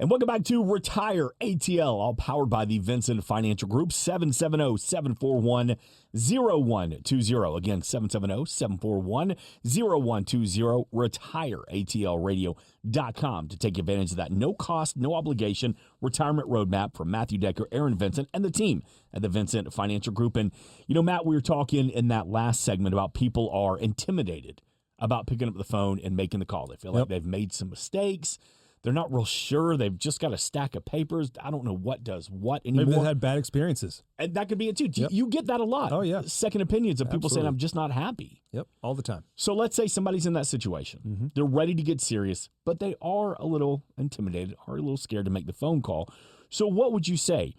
And welcome back to Retire ATL, all powered by the Vincent Financial Group, 770-741-0120. Again, 770-741-0120, retireatlradio.com to take advantage of that no cost, no obligation retirement roadmap from Matthew Decker, Aaron Vincent, and the team at the Vincent Financial Group. And, you know, Matt, we were talking in that last segment about people are intimidated about picking up the phone and making the call. They feel like they've made some mistakes. They're not real sure. They've just got a stack of papers. I don't know what does what anymore. Maybe they've had bad experiences. And that could be it, too. You get that a lot. Oh, yeah. Second opinions of people saying, I'm just not happy. Yep, all the time. So let's say somebody's in that situation. They're ready to get serious, but they are a little intimidated, are a little scared to make the phone call. So what would you say?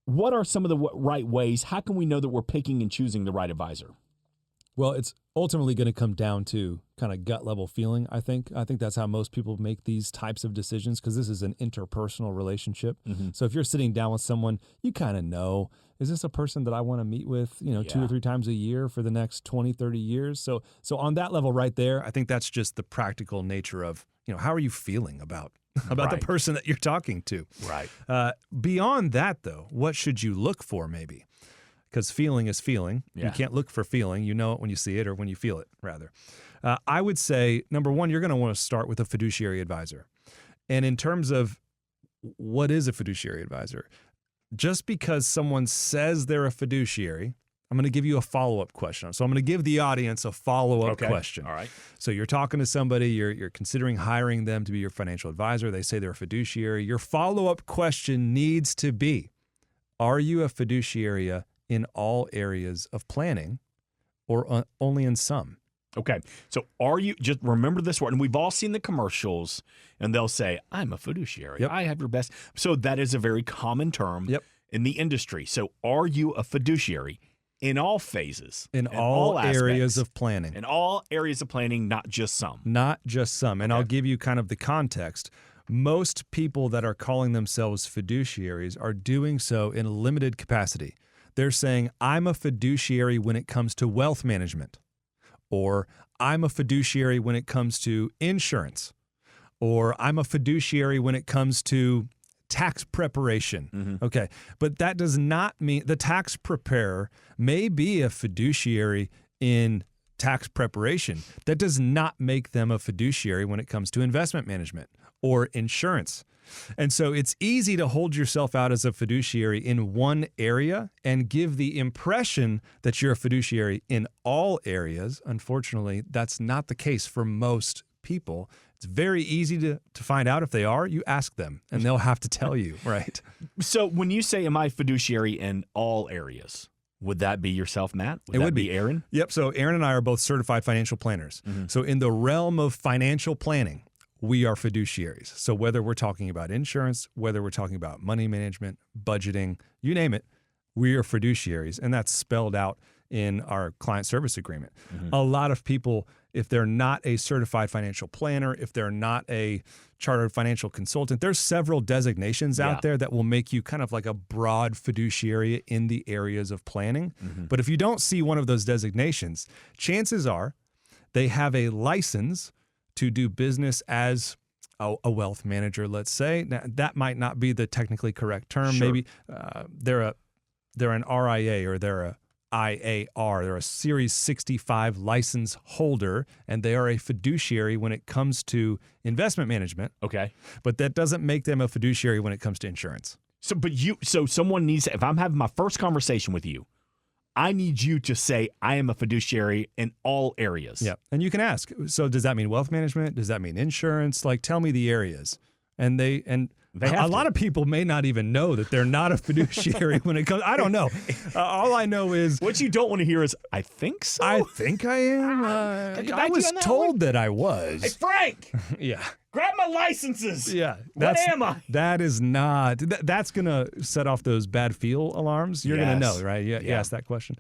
What are some of the right ways? How can we know that we're picking and choosing the right advisor? Well, it's ultimately going to come down to kind of gut level feeling, I think. I think that's how most people make these types of decisions because this is an interpersonal relationship. So if you're sitting down with someone, you kind of know, is this a person that I want to meet with, 2 or 3 times a year for the next 20, 30 years? So on that level right there, I think that's just the practical nature of, how are you feeling about the person that you're talking to? Right. Beyond that, though, what should you look for maybe? Because feeling is feeling. You can't look for feeling. You know it when you see it or when you feel it, rather. I would say, number one, you're going to want to start with a fiduciary advisor. And in terms of what is a fiduciary advisor, just because someone says they're a fiduciary, I'm going to give you a follow-up question. So I'm going to give the audience a follow-up question. All right. So you're talking to somebody, you're considering hiring them to be your financial advisor. They say they're a fiduciary. Your follow-up question needs to be, are you a fiduciary in all areas of planning or only in some? Okay. So are you, just remember this word, and we've all seen the commercials, and they'll say, I'm a fiduciary. I have your best. So that is a very common term in the industry. So are you a fiduciary in all phases? In all areas of planning. In all areas of planning, not just some. Not just some. And I'll give you kind of the context. Most people that are calling themselves fiduciaries are doing so in a limited capacity. They're saying, I'm a fiduciary when it comes to wealth management, or I'm a fiduciary when it comes to insurance, or I'm a fiduciary when it comes to tax preparation. Okay, but that does not mean the tax preparer may be a fiduciary in tax preparation. That does not make them a fiduciary when it comes to investment management or insurance. And so it's easy to hold yourself out as a fiduciary in one area and give the impression that you're a fiduciary in all areas. Unfortunately, that's not the case for most people. It's very easy to find out if they are. You ask them, and they'll have to tell you, right? So when you say, am I fiduciary in all areas, would that be yourself, Matt? Would that be Aaron? Yep. So Aaron and I are both certified financial planners. So in the realm of financial planning, we are fiduciaries. So whether we're talking about insurance, whether we're talking about money management, budgeting, you name it, we are fiduciaries. And that's spelled out in our client service agreement. A lot of people, if they're not a certified financial planner, if they're not a chartered financial consultant, there's several designations out there that will make you kind of like a broad fiduciary in the areas of planning. But if you don't see one of those designations, chances are they have a license to do business as a wealth manager, let's say. Now, that might not be the technically correct term. Maybe they're an RIA or they're a IAR. They're a Series 65 license holder, and they are a fiduciary when it comes to investment management. Okay. But that doesn't make them a fiduciary when it comes to insurance. So someone needs, if I'm having my first conversation with you, I need you to say I am a fiduciary in all areas. Yeah. And you can ask, so does that mean wealth management? Does that mean insurance? Like, tell me the areas. And a lot of people may not even know that they're not a fiduciary when it comes. I don't know. All I know is what you don't want to hear is, I think so. I think I am. I was told that I was. Hey, Frank. Yeah. Grab my licenses. Yeah. What am I? That is not. That's going to set off those bad feel alarms. You're going to know, right? You ask that question.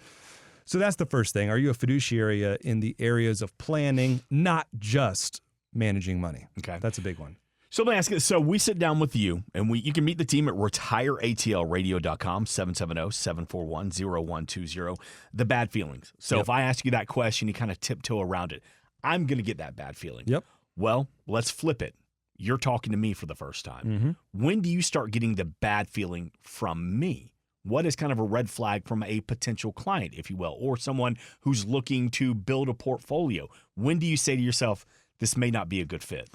So that's the first thing. Are you a fiduciary in the areas of planning, not just managing money? Okay. That's a big one. So let me ask you this. So we sit down with you, and you can meet the team at retireatlradio.com, 770-741-0120, the bad feelings. So if I ask you that question, you kind of tiptoe around it. I'm going to get that bad feeling. Yep. Well, let's flip it. you're talking to me for the first time. When do you start getting the bad feeling from me? What is kind of a red flag from a potential client, if you will, or someone who's looking to build a portfolio? When do you say to yourself, this may not be a good fit?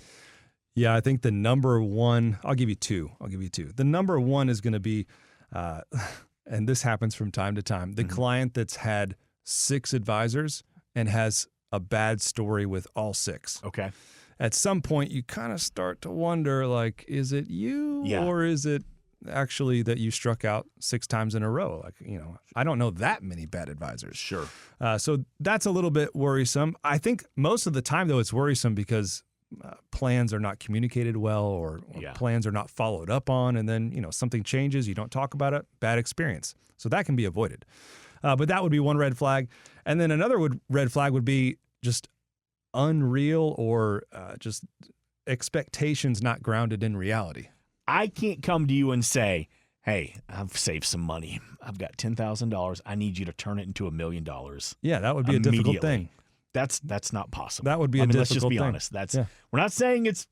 Yeah, I think the number one, I'll give you two. The number one is going to be, and this happens from time to time, the client that's had 6 advisors and has a bad story with all 6. Okay. At some point, you kind of start to wonder, like, is it you or is it actually that you struck out 6 times in a row? Like, I don't know that many bad advisors. Sure. So that's a little bit worrisome. I think most of the time, though, it's worrisome because plans are not communicated well or plans are not followed up on. And then, something changes, you don't talk about it, bad experience. So that can be avoided. But that would be one red flag. And then another red flag would be just unreal or just expectations not grounded in reality. I can't come to you and say, hey, I've saved some money. I've got $10,000. I need you to turn it into $1 million. Yeah, that would be a difficult thing. That's not possible. That would be a difficult let's just be thing. honest. We're not saying it's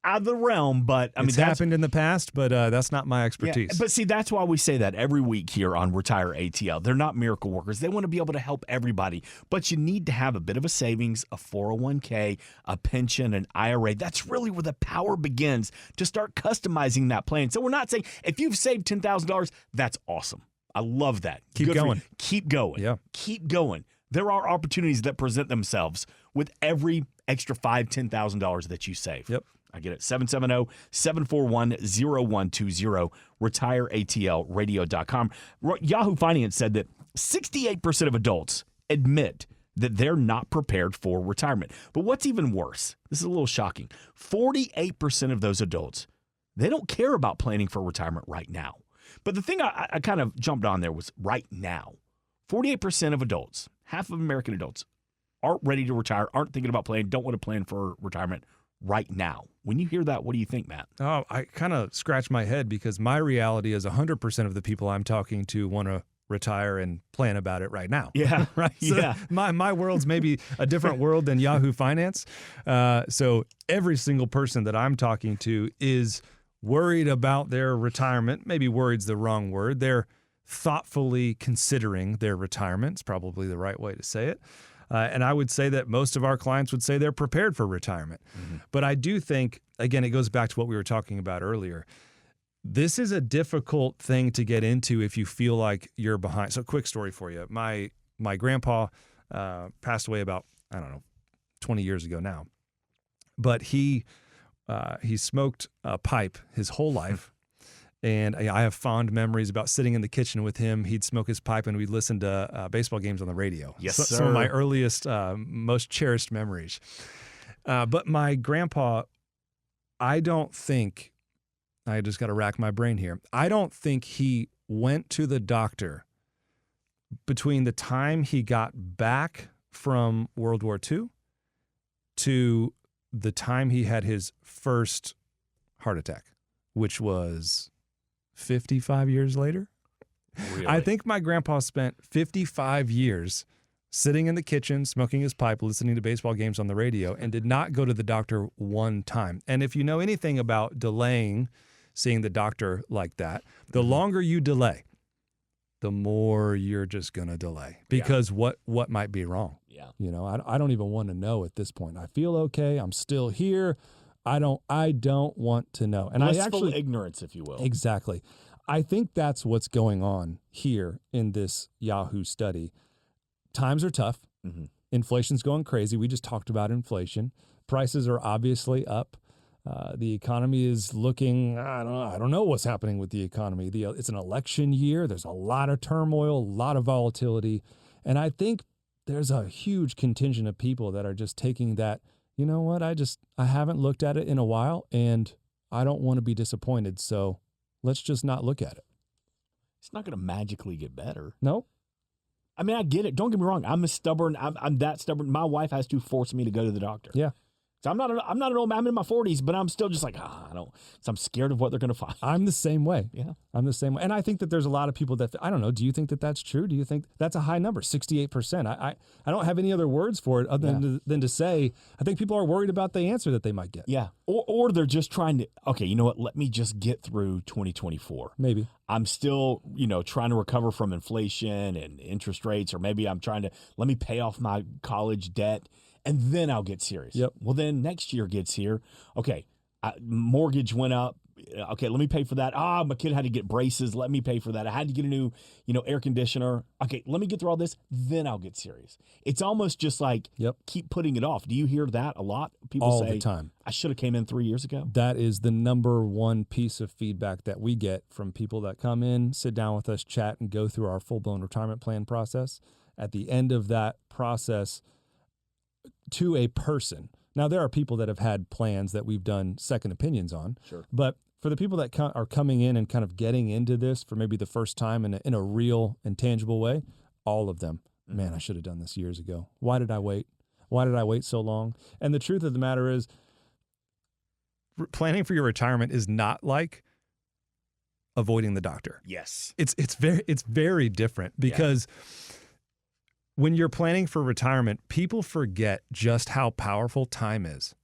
out of the realm, but it's happened in the past, but that's not my expertise. Yeah, but see, that's why we say that every week here on Retire ATL. They're not miracle workers. They want to be able to help everybody, but you need to have a bit of a savings, a 401k, a pension, an IRA. That's really where the power begins to start customizing that plan. So we're not saying if you've saved $10,000, that's awesome. I love that. Keep going. Keep going. Yeah. Keep going. There are opportunities that present themselves with every extra $5,000, $10,000 that you save. Yep. I get it. 770-741-0120, retireatlradio.com. Yahoo Finance said that 68% of adults admit that they're not prepared for retirement. But what's even worse, this is a little shocking, 48% of those adults, they don't care about planning for retirement right now. But the thing I kind of jumped on there was right now. 48% of adults, half of American adults, aren't ready to retire, aren't thinking about planning, don't want to plan for retirement right now. When you hear that, what do you think, Matt? Oh, I kind of scratch my head because my reality is 100% of the people I'm talking to want to retire and plan about it right now. Yeah. Right. So my world's maybe a different world than Yahoo Finance. So every single person that I'm talking to is worried about their retirement. Maybe worried's the wrong word. They're thoughtfully considering their retirement. It's probably the right way to say it. And I would say that most of our clients would say they're prepared for retirement. But I do think, again, it goes back to what we were talking about earlier. This is a difficult thing to get into if you feel like you're behind. So quick story for you. My grandpa passed away about, 20 years ago now. But he smoked a pipe his whole life. And I have fond memories about sitting in the kitchen with him. He'd smoke his pipe and we'd listen to baseball games on the radio. Yes, sir. Some of my earliest, most cherished memories. But my grandpa, I don't think, I just got to rack my brain here. I don't think he went to the doctor between the time he got back from World War II to the time he had his first heart attack, which was 55 years later. Really? I think my grandpa spent 55 years sitting in the kitchen, smoking his pipe, listening to baseball games on the radio, and did not go to the doctor one time. And if you know anything about delaying seeing the doctor like that, the longer you delay, the more you're just going to delay because what might be wrong? Yeah. I don't even want to know at this point. I feel okay. I'm still here. I don't want to know. And Blissful ignorance, if you will. Exactly. I think that's what's going on here in this Yahoo study. Times are tough. Inflation's going crazy. We just talked about inflation. Prices are obviously up. The economy is looking, I don't know what's happening with the economy. It's an election year. There's a lot of turmoil, a lot of volatility. And I think there's a huge contingent of people that are just taking that, you know what, I haven't looked at it in a while and I don't want to be disappointed. So let's just not look at it. It's not going to magically get better. No. I mean, I get it. Don't get me wrong. I'm that stubborn. My wife has to force me to go to the doctor. Yeah. So I'm not an old man. I'm in my 40s, but I'm still just like, so I'm scared of what they're going to find. I'm the same way. Yeah. I'm the same way. And I think that there's a lot of people that, I don't know, do you think that that's true? Do you think that's a high number, 68%? I don't have any other words for it other than to say, I think people are worried about the answer that they might get. Yeah. Or they're just trying to, okay, you know what? Let me just get through 2024. Maybe. I'm still, trying to recover from inflation and interest rates, or maybe I'm trying to, let me pay off my college debt and then I'll get serious. Yep. Well, then next year gets here. Okay. Mortgage went up. Okay, let me pay for that. My kid had to get braces. Let me pay for that. I had to get a new, air conditioner. Okay, let me get through all this. Then I'll get serious. It's almost just like keep putting it off. Do you hear that a lot? People all say, the time. I should have came in 3 years ago. That is the number one piece of feedback that we get from people that come in, sit down with us, chat, and go through our full-blown retirement plan process. At the end of that process, to a person. Now, there are people that have had plans that we've done second opinions on. Sure. But for the people that are coming in and kind of getting into this for maybe the first time in a real and tangible way, all of them, man, I should have done this years ago. Why did I wait? Why did I wait so long? And the truth of the matter is, planning for your retirement is not like avoiding the doctor. Yes. It's very different because when you're planning for retirement, people forget just how powerful time is,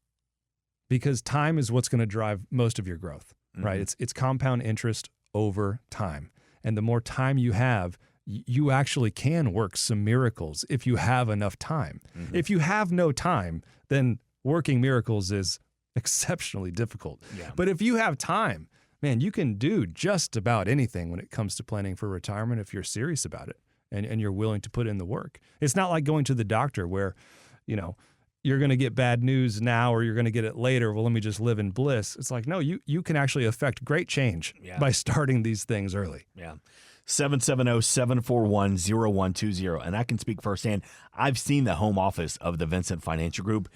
because time is what's going to drive most of your growth, right? It's compound interest over time. And the more time you have, you actually can work some miracles if you have enough time. If you have no time, then working miracles is exceptionally difficult. Yeah. But if you have time, man, you can do just about anything when it comes to planning for retirement if you're serious about it. And you're willing to put in the work. It's not like going to the doctor where, you're going to get bad news now or you're going to get it later. Well, let me just live in bliss. It's like, no, you can actually affect great change by starting these things early. Yeah. 770-741-0120. And I can speak firsthand. I've seen the home office of the Vincent Financial Group.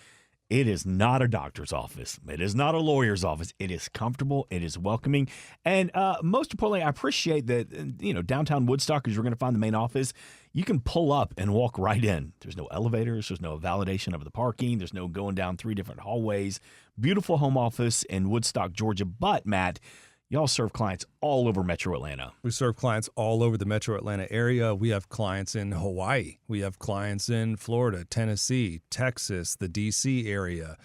It is not a doctor's office. It is not a lawyer's office. It is comfortable. It is welcoming. And most importantly, I appreciate that, downtown Woodstock, as you're going to find the main office, you can pull up and walk right in. There's no elevators. There's no validation of the parking. There's no going down 3 different hallways. Beautiful home office in Woodstock, Georgia. But, Matt, y'all serve clients all over Metro Atlanta. We serve clients all over the Metro Atlanta area. We have clients in Hawaii. We have clients in Florida, Tennessee, Texas, the D.C. area,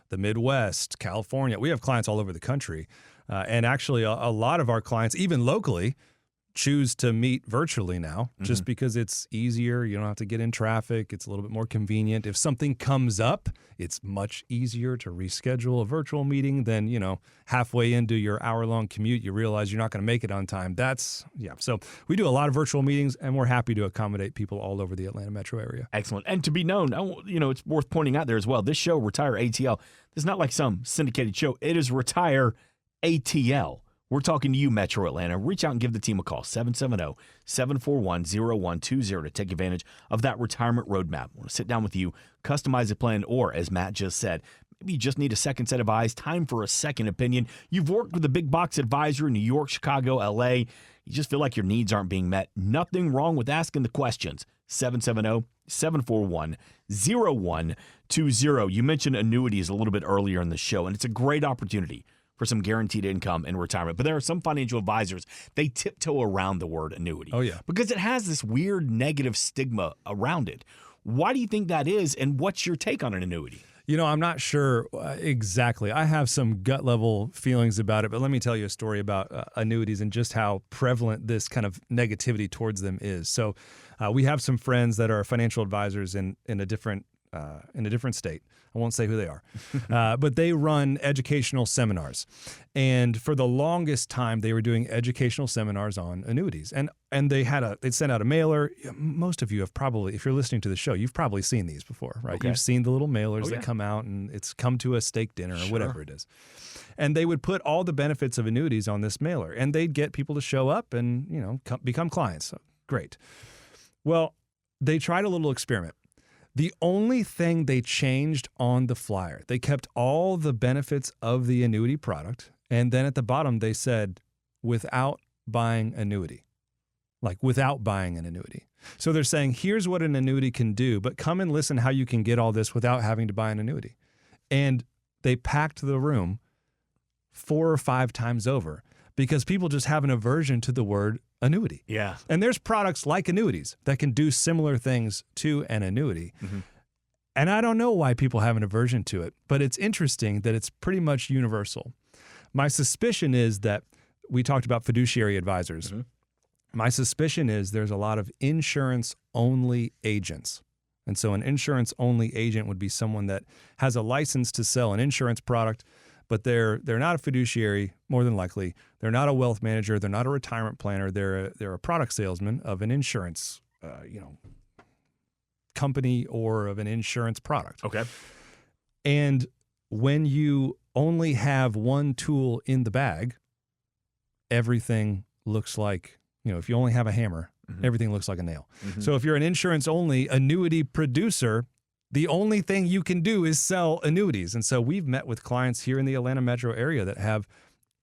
the Midwest, California. We have clients all over the country. And actually, a lot of our clients, even locally, choose to meet virtually now just because it's easier. You don't have to get in traffic. It's a little bit more convenient. If something comes up, it's much easier to reschedule a virtual meeting than, halfway into your hour-long commute, you realize you're not going to make it on time. So we do a lot of virtual meetings, and we're happy to accommodate people all over the Atlanta metro area. Excellent. And to be known, it's worth pointing out there as well, this show, Retire ATL, is not like some syndicated show. It is Retire ATL. We're talking to you, Metro Atlanta. Reach out and give the team a call, 770-741-0120 to take advantage of that retirement roadmap. I want to sit down with you, customize a plan, or, as Matt just said, maybe you just need a second set of eyes, time for a second opinion. You've worked with a big box advisor in New York, Chicago, L.A. You just feel like your needs aren't being met. Nothing wrong with asking the questions. 770-741-0120. You mentioned annuities a little bit earlier in the show, and it's a great opportunity for some guaranteed income in retirement. But there are some financial advisors, they tiptoe around the word annuity. Oh, yeah. Because it has this weird negative stigma around it. Why do you think that is, and what's your take on an annuity? I'm not sure exactly. I have some gut level feelings about it, but let me tell you a story about annuities and just how prevalent this kind of negativity towards them is. So we have some friends that are financial advisors in a different state. I won't say who they are, but they run educational seminars. And for the longest time, they were doing educational seminars on annuities. And they'd sent out a mailer. Most of you have probably, if you're listening to the show, you've probably seen these before, right? Okay. You've seen the little mailers that come out, and it's come to a steak dinner or whatever it is. And they would put all the benefits of annuities on this mailer, and they'd get people to show up and, become clients. So, great. Well, they tried a little experiment. The only thing they changed on the flyer, they kept all the benefits of the annuity product, and then at the bottom they said, without buying annuity, like without buying an annuity. So they're saying, here's what an annuity can do, but come and listen how you can get all this without having to buy an annuity. And they packed the room 4 or 5 times over because people just have an aversion to the word annuity. Yeah. And there's products like annuities that can do similar things to an annuity. Mm-hmm. And I don't know why people have an aversion to it, but it's interesting that it's pretty much universal. My suspicion is that we talked about fiduciary advisors. Mm-hmm. My suspicion is there's a lot of insurance-only agents. And so an insurance-only agent would be someone that has a license to sell an insurance product, but they're not a fiduciary, more than likely. They're not a wealth manager. They're not a retirement planner. They're a product salesman of an insurance company or of an insurance product. Okay. And when you only have one tool in the bag, everything looks like, if you only have a hammer, everything looks like a nail. Mm-hmm. So if you're an insurance-only annuity producer, the only thing you can do is sell annuities. And so we've met with clients here in the Atlanta metro area that have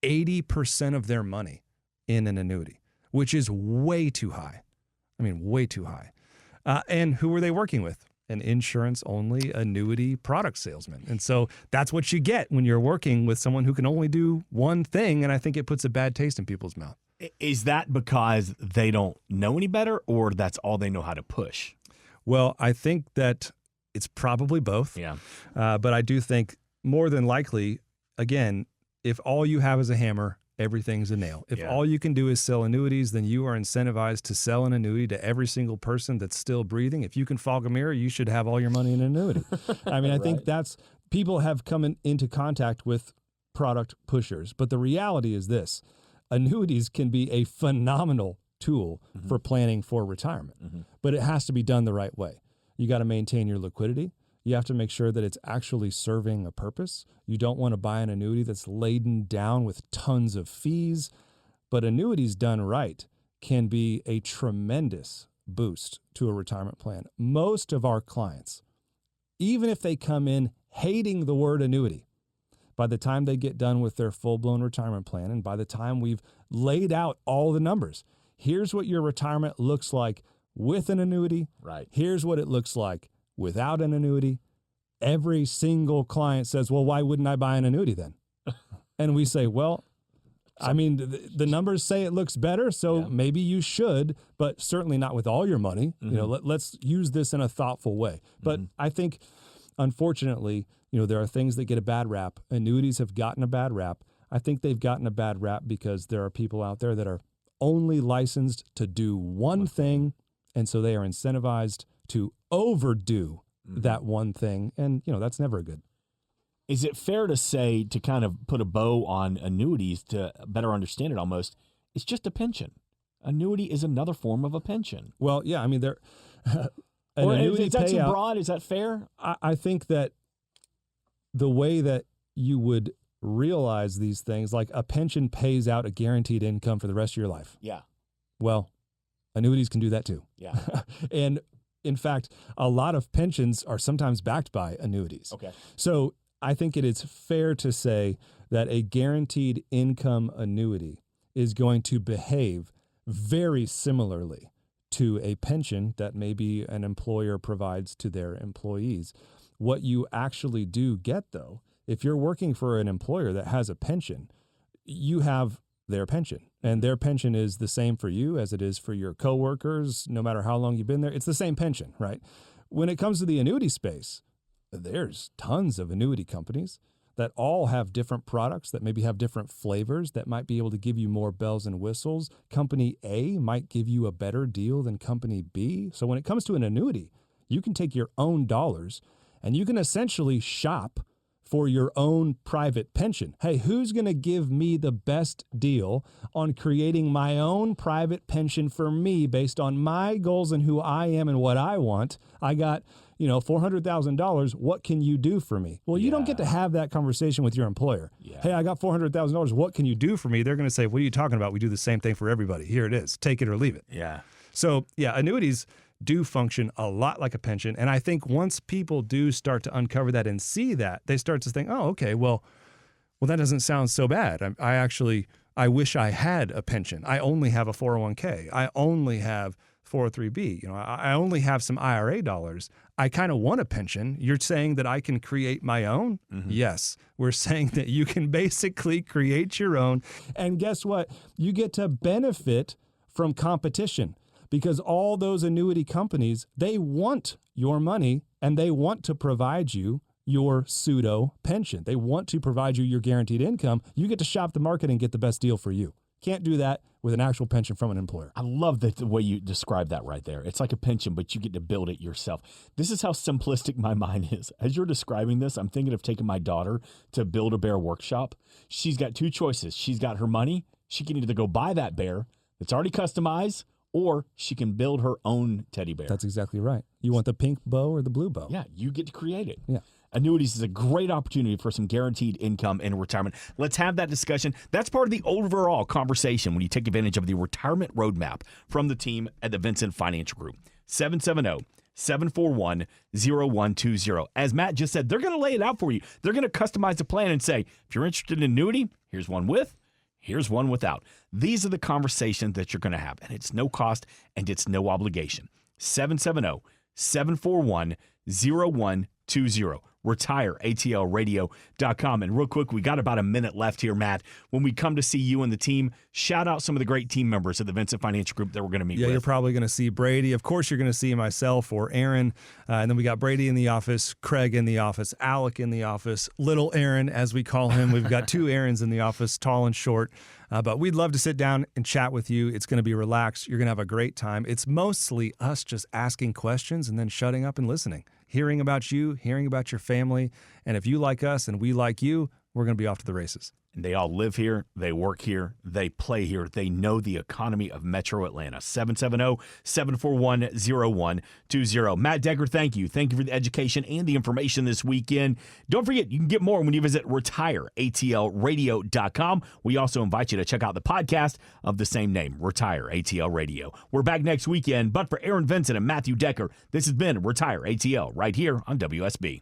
80% of their money in an annuity, which is way too high. I mean, way too high. And who are they working with? An insurance-only annuity product salesman. And so that's what you get when you're working with someone who can only do one thing, and I think it puts a bad taste in people's mouth. Is that because they don't know any better, or that's all they know how to push? Well, I think that it's probably both. Yeah. But I do think more than likely, again, if all you have is a hammer, everything's a nail. If all you can do is sell annuities, then you are incentivized to sell an annuity to every single person that's still breathing. If you can fog a mirror, you should have all your money in an annuity. I mean, I think that's, people have come into contact with product pushers, but the reality is this: annuities can be a phenomenal tool for planning for retirement, but it has to be done the right way. You got to maintain your liquidity. You have to make sure that it's actually serving a purpose. You don't want to buy an annuity that's laden down with tons of fees, but annuities done right can be a tremendous boost to a retirement plan. Most of our clients, even if they come in hating the word annuity, by the time they get done with their full-blown retirement plan, and by the time we've laid out all the numbers, here's what your retirement looks like with an annuity. Right. Here's what it looks like without an annuity. Every single client says, well, why wouldn't I buy an annuity then? And we say, well, I mean, the numbers say it looks better, so maybe you should, but certainly not with all your money. Let's use this in a thoughtful way. But I think, unfortunately, there are things that get a bad rap. Annuities have gotten a bad rap. I think they've gotten a bad rap because there are people out there that are only licensed to do one thing, and so they are incentivized to overdo that one thing, and that's never good. Is it fair to say, to kind of put a bow on annuities to better understand it almost, it's just a pension? Annuity is another form of a pension. Well, yeah, I mean, is that too broad? Is that fair? I think that the way that you would realize these things, like a pension pays out a guaranteed income for the rest of your life. Yeah. Well, annuities can do that too. Yeah. And in fact, a lot of pensions are sometimes backed by annuities. Okay. So I think it is fair to say that a guaranteed income annuity is going to behave very similarly to a pension that maybe an employer provides to their employees. What you actually do get, though, if you're working for an employer that has a pension, you have their pension. And their pension is the same for you as it is for your coworkers, no matter how long you've been there. It's the same pension, right? When it comes to the annuity space, there's tons of annuity companies that all have different products that maybe have different flavors that might be able to give you more bells and whistles. Company A might give you a better deal than Company B. So when it comes to an annuity, you can take your own dollars and you can essentially shop for your own private pension. Hey, who's going to give me the best deal on creating my own private pension for me based on my goals and who I am and what I want? I got, $400,000. What can you do for me? Well, you don't get to have that conversation with your employer. Yeah. Hey, I got $400,000. What can you do for me? They're going to say, what are you talking about? We do the same thing for everybody. Here it is. Take it or leave it. Yeah. So, annuities do function a lot like a pension. And I think once people do start to uncover that and see that, they start to think, oh, okay, well, that doesn't sound so bad. I wish I had a pension. I only have a 401k. I only have 403b. I only have some IRA dollars. I kind of want a pension. You're saying that I can create my own? Mm-hmm. Yes. We're saying that you can basically create your own. And guess what? You get to benefit from competition because all those annuity companies, they want your money and they want to provide you your pseudo pension. They want to provide you your guaranteed income. You get to shop the market and get the best deal for you. Can't do that with an actual pension from an employer. I love the way you describe that right there. It's like a pension, but you get to build it yourself. This is how simplistic my mind is. As you're describing this, I'm thinking of taking my daughter to Build-A-Bear workshop. She's got two choices. She's got her money. She can either go buy that bear that's already customized, or she can build her own teddy bear. That's exactly right. You want the pink bow or the blue bow? Yeah, you get to create it. Yeah. Annuities is a great opportunity for some guaranteed income in retirement. Let's have that discussion. That's part of the overall conversation when you take advantage of the retirement roadmap from the team at the Vincent Financial Group. 770-741-0120. As Matt just said, they're going to lay it out for you. They're going to customize the plan and say, if you're interested in annuity, here's one with, here's one without. These are the conversations that you're going to have, and it's no cost and it's no obligation. 770-741-0120. RetireATLradio.com. And real quick, we got about a minute left here, Matt. When we come to see you and the team, shout out some of the great team members of the Vincent Financial Group that we're going to meet with. Yeah, you're probably going to see Brady. Of course, you're going to see myself or Aaron. And then we got Brady in the office, Craig in the office, Alec in the office, little Aaron, as we call him. We've got two Aarons in the office, tall and short. But we'd love to sit down and chat with you. It's going to be relaxed. You're going to have a great time. It's mostly us just asking questions and then shutting up and listening, hearing about you, hearing about your family. And if you like us and we like you, we're going to be off to the races. And they all live here, they work here, they play here. They know the economy of Metro Atlanta. 770-741-0120. Matt Decker, thank you. Thank you for the education and the information this weekend. Don't forget, you can get more when you visit RetireATLradio.com. We also invite you to check out the podcast of the same name, Retire ATL Radio. We're back next weekend, but for Aaron Vincent and Matthew Decker, this has been Retire ATL right here on WSB.